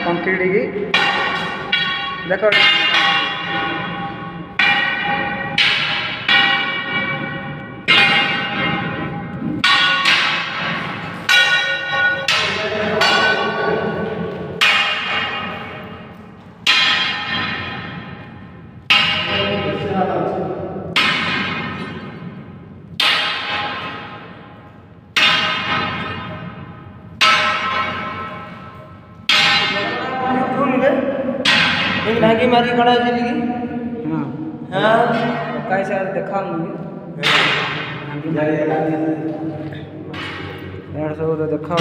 concrete की देखो ढाकी मारी कड़ा चली हाँ हाँ कैसे देखा यार सब तो देखा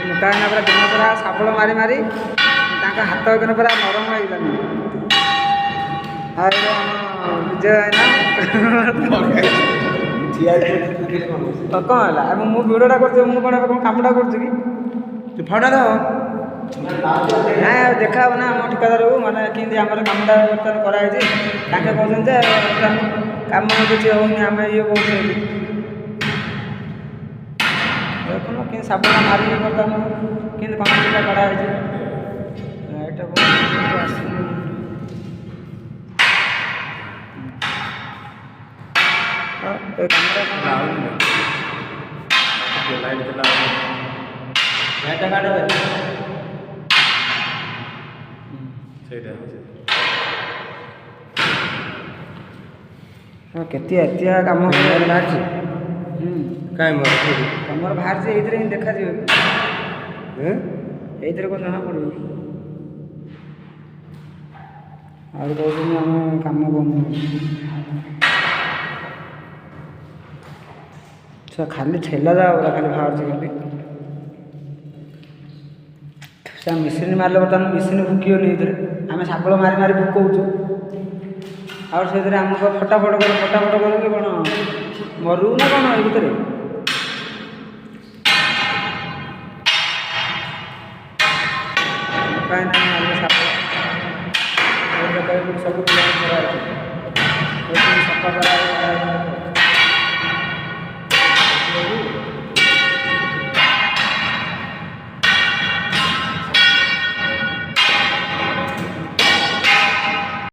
मुकाना पूरा दिन पूरा साबल मारी मारी हाथ एकदम पूरा नरम होगलानी विजय है कौन है मु भिडटा कर कमटा कर फटा दो ना देखा ना आम ठिकादार माने कि आम कमटा बर्तमान कराई कहते कम किसी होनी आम ये कौन देखुन कि साबुन मारी बर्तमान कि कमटा कराई केती कम बाहर कहीं कमर बाहर से ये देखा ये कौन जना पड़ो और कहते आम कम कर खाली ठेला जाओ खाली बाहर खाली से मेसीन मारे बर्तमान मेसीन भुकनी आम साबल मारी मारी भुकौचु और से आमको फटाफट कर कि कौन मरु ना कौन ये भितर सब सफा करा